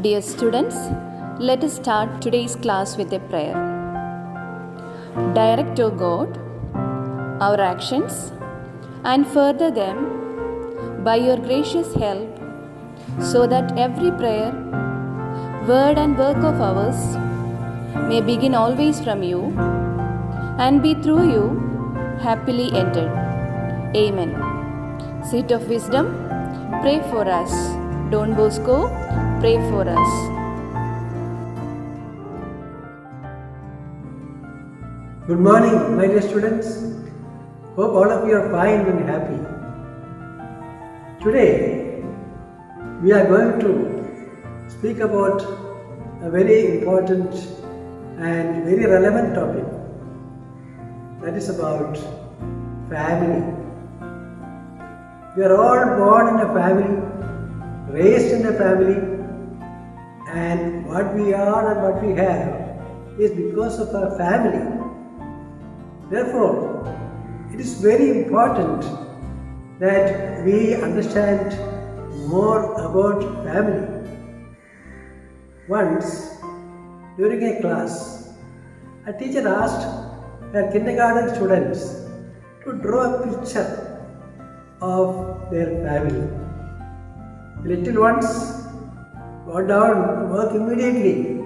Dear students, let us start today's class with a prayer. Direct, O God, our actions and further them by your gracious help, so that every prayer, word and work of ours may begin always from you and be through you happily entered. Amen. Seat of wisdom, pray for us. Don Bosco, pray for us. Good morning, my dear students. Hope all of you are fine and happy. Today, we are going to speak about a very important and very relevant topic. That is about family. We are all born in a family, raised in a family, and what we are and what we have is because of our family. Therefore, it is very important that we understand more about family. Once, during a class, a teacher asked her kindergarten students to draw a picture of their family. The little ones got down to work immediately,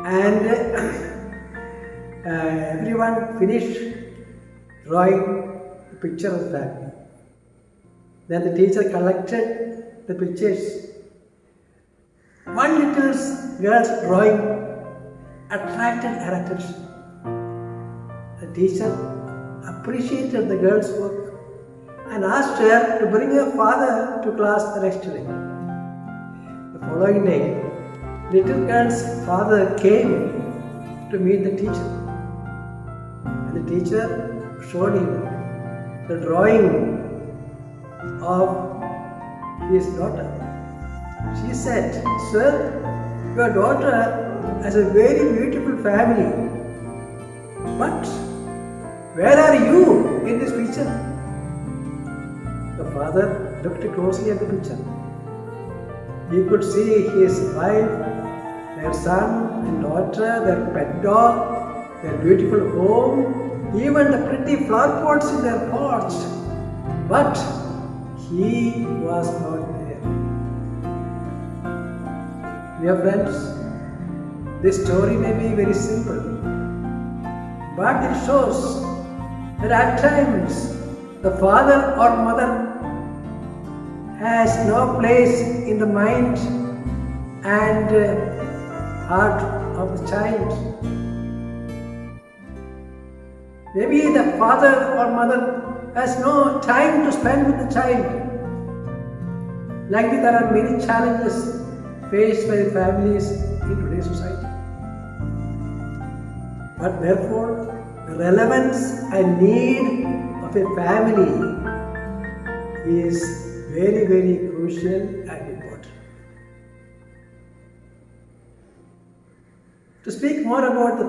and everyone finished drawing a picture of the family. Then the teacher collected the pictures. One little girl's drawing attracted her attention. The teacher appreciated the girl's work and asked her to bring her father to class the next day. The following day, little girl's father came to meet the teacher. And the teacher showed him the drawing of his daughter. She said, "Sir, your daughter has a very beautiful family. But where are you in this picture?" The father looked closely at the picture. He could see his wife, their son and daughter, their pet dog, their beautiful home, even the pretty flower pots in their porch. But he was not there. Dear friends, this story may be very simple, but it shows that at times the father or mother has no place in the mind and heart of the child. Maybe the father or mother has no time to spend with the child. Likely there are many challenges faced by families in today's society. But therefore, the relevance and need of a family is very, very crucial and important. To speak more about the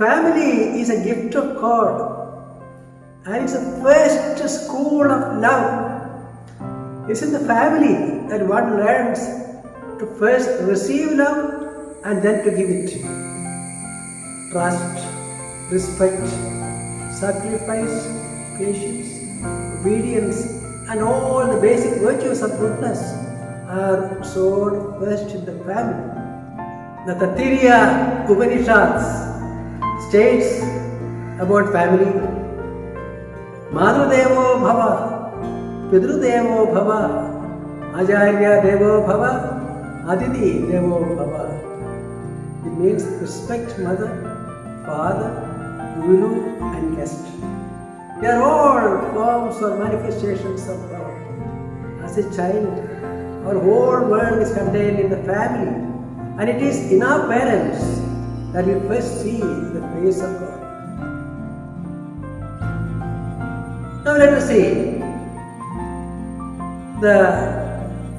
family is a gift of God, and it's the first school of love. It's in the family that one learns to first receive love and then to give it. Trust, respect, sacrifice, patience, obedience, and all the basic virtues of goodness are sown first in the family. The Taittiriya Upanishads states about family: Madhudevo Bhava, Pidrudevo Bhava, Ajarya Devo Bhava, Aditi Devo Bhava. It means respect mother, father, guru, and guest. They are all forms or manifestations of God. As a child, our whole world is contained in the family, and it is in our parents that we first see the face of God. Now let us see the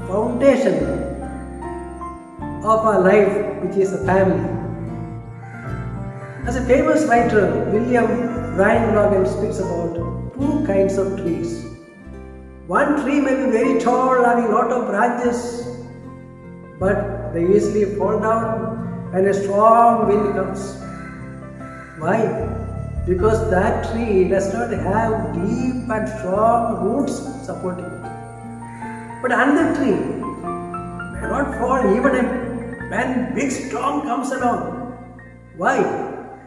foundation of our life, which is the family. As a famous writer, William Bryan Logan speaks about two kinds of trees. One tree may be very tall, having a lot of branches, but they easily fall down when a strong wind comes. Why? Because that tree does not have deep and strong roots supporting it. But another tree may not fall even when big storm comes along. Why?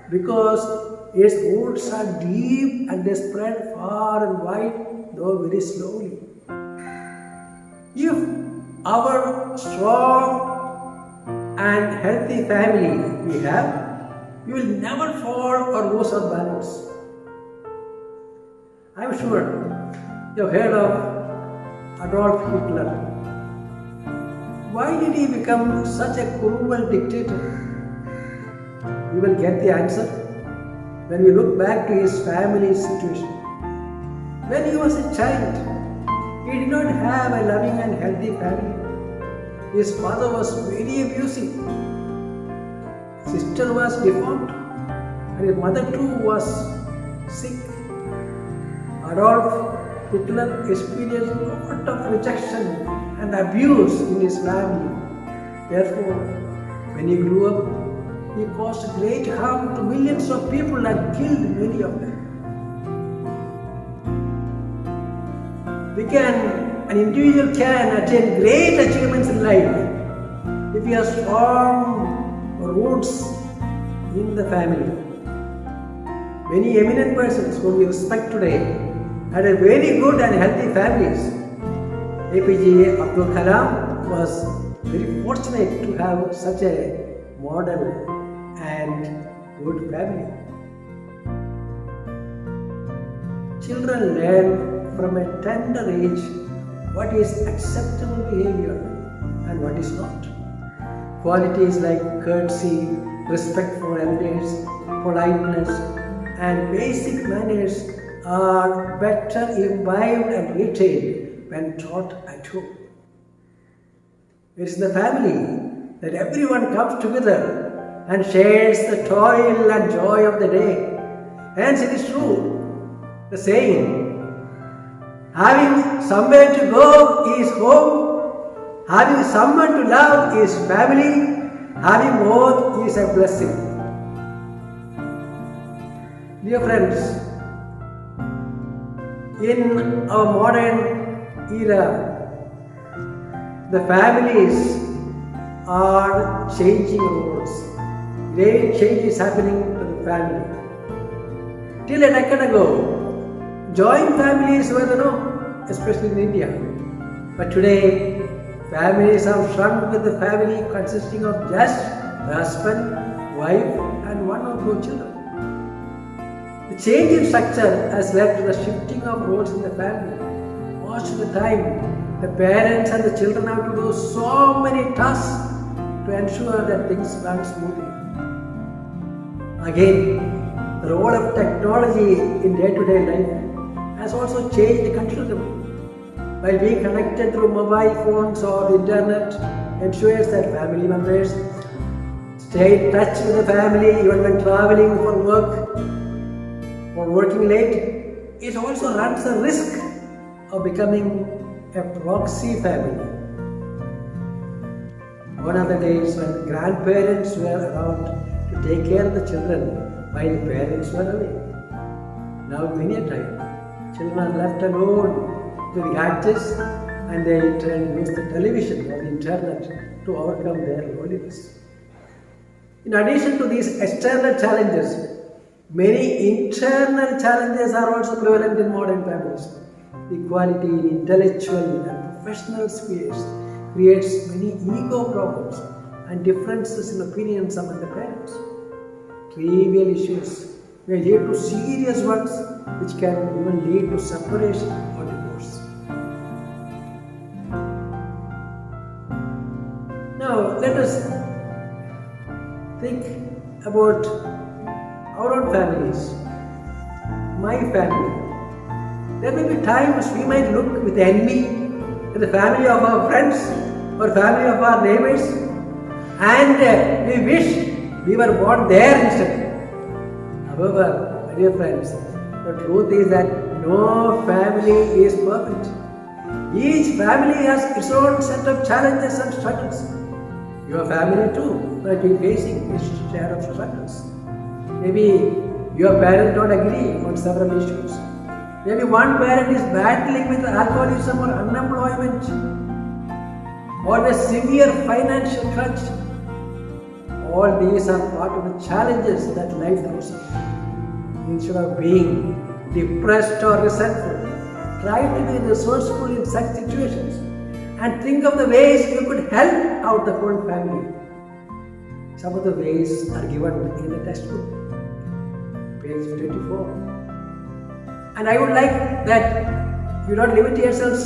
Because its roots are deep and they spread far and wide, though very slowly. If our strong and healthy family we have, you will never fall or lose our balance. I am sure you have heard of Adolf Hitler. Why did he become such a cruel dictator? You will get the answer when we look back to his family situation. When he was a child, he did not have a loving and healthy family. His father was very abusive. His sister was deformed and his mother too was sick. Adolf Hitler experienced a lot of rejection and abuse in his family. Therefore, when he grew up, he caused great harm to millions of people and killed many of them. An individual can attain great achievements in life if he has strong roots in the family. Many eminent persons whom we respect today had a very good and healthy families. APJ Abdul Kalam was very fortunate to have such a model and good family. Children learn from a tender age what is acceptable behavior and what is not. Qualities like courtesy, respect for elders, politeness, and basic manners are better imbibed and retained when taught at home. It is in the family that everyone comes together and shares the toil and joy of the day. Hence, it is true, the saying, having somewhere to go is home, having someone to love is family, having both is a blessing. Dear friends, in our modern era, the families are changing roles. Great change is happening to the family. Till a decade ago, joint families were the norm, especially in India. But today, families have shrunk with the family consisting of just the husband, wife, and one or two children. The change in structure has led to the shifting of roles in the family. Most of the time, the parents and the children have to do so many tasks to ensure that things run smoothly. Again, the role of technology in day-to-day life has also changed considerably. By being connected through mobile phones or the internet ensures that family members stay in touch with the family even when traveling for work or working late. It also runs the risk of becoming a proxy family. Gone are the days when grandparents were around to take care of the children while parents were away. Now many a time, children are left alone with gadgets and they in turn use the television or the internet to overcome their loneliness. In addition to these external challenges, many internal challenges are also prevalent in modern families. Equality in intellectual and professional spheres creates many ego problems and differences in opinions among the parents. Trivial issues may lead to serious ones which can even lead to separation or divorce. Now let us think about our own families. My family. There may be times we might look with envy at the family of our friends or family of our neighbors and we wish we were born there instead. However, my dear friends, the truth is that no family is perfect. Each family has its own set of challenges and struggles. Your family too might be facing its share of struggles. Maybe your parents don't agree on several issues. Maybe one parent is battling with alcoholism or unemployment or a severe financial crunch. All these are part of the challenges that life throws. Instead of being depressed or resentful, try to be resourceful in such situations and think of the ways you could help out the whole family. Some of the ways are given in the textbook, page 24. And I would like that you don't limit yourselves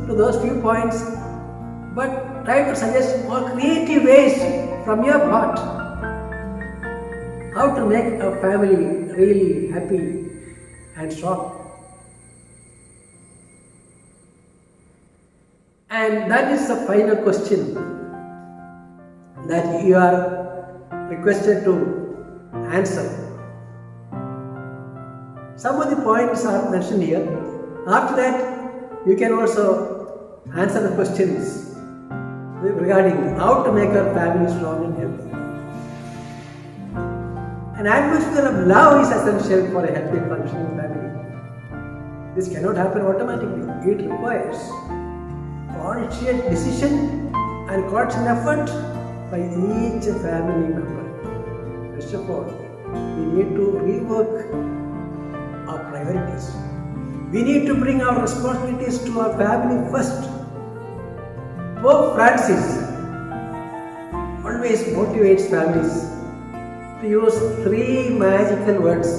to those few points, but try to suggest more creative ways from your part how to make a family really happy and strong. And that is the final question that you are requested to answer. Some of the points are mentioned here. After that, you can also answer the questions regarding how to make our family strong and healthy. An atmosphere of love is essential for a healthy functioning family. This cannot happen automatically. It requires conscious decision and conscious effort by each family member. First of all, we need to rework our priorities. We need to bring our responsibilities to our family first. Pope Francis always motivates families to use 3 magical words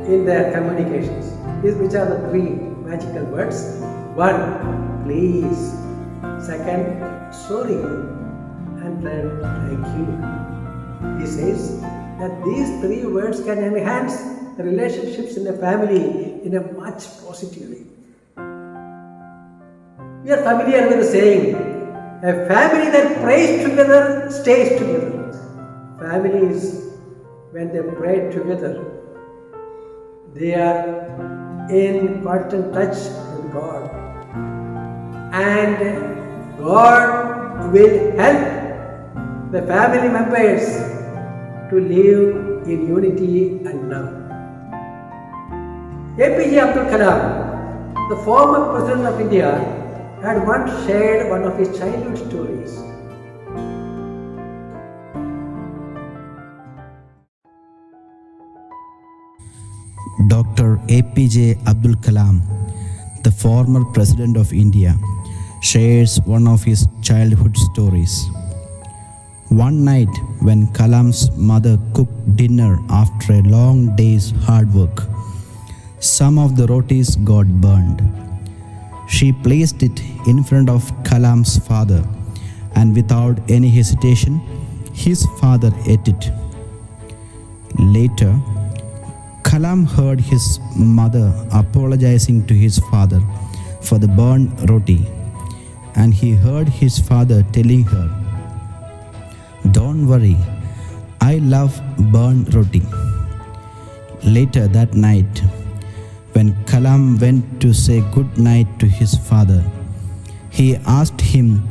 in their communications. Which are the 3 magical words? 1, please. 2, sorry. And then, thank you. He says that these 3 words can enhance the relationships in the family in a much positive way. We are familiar with the saying, a family that prays together stays together. Families, when they pray together, they are in constant touch with God. And God will help the family members to live in unity and love. APJ Abdul Kalam, the former President of India, had once shared one of his childhood stories. Dr. APJ Abdul Kalam, the former President of India, shares one of his childhood stories. One night, when Kalam's mother cooked dinner after a long day's hard work, some of the rotis got burned. She placed it in front of Kalam's father, and without any hesitation, his father ate it. Later, Kalam heard his mother apologizing to his father for the burned roti, and he heard his father telling her, "Don't worry, I love burned roti." Later that night, when Kalam went to say good night to his father, he asked him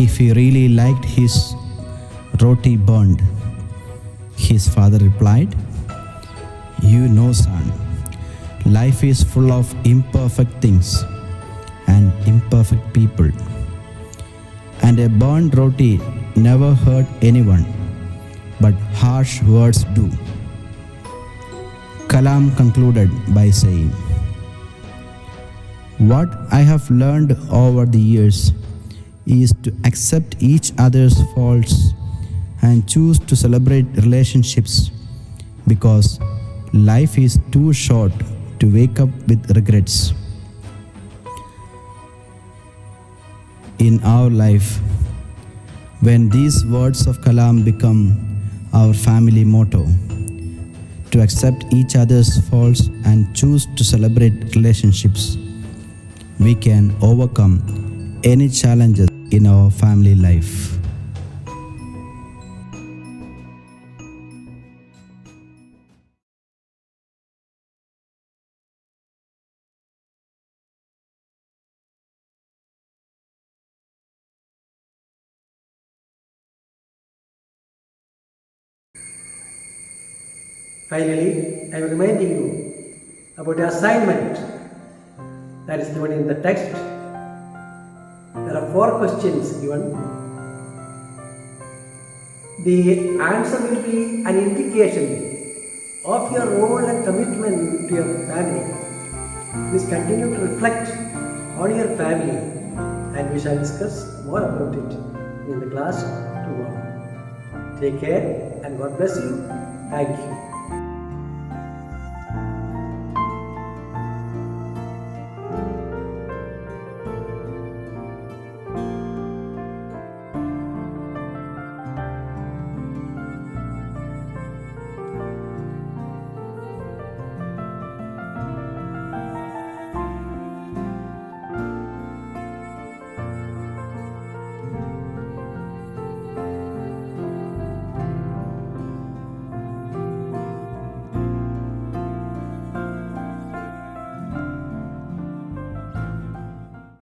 if he really liked his roti burned. His father replied, "You know, son, life is full of imperfect things and imperfect people, and a burned roti never hurt anyone, but harsh words do." Kalam concluded by saying, "What I have learned over the years is to accept each other's faults and choose to celebrate relationships, because life is too short to wake up with regrets." In our life, when these words of Kalam become our family motto, to accept each other's faults and choose to celebrate relationships, we can overcome any challenges in our family life. Finally, I am reminding you about the assignment that is given in the text. There are 4 questions given. The answer will be an indication of your role and commitment to your family. Please continue to reflect on your family, and we shall discuss more about it in the class tomorrow. Take care and God bless you. Thank you.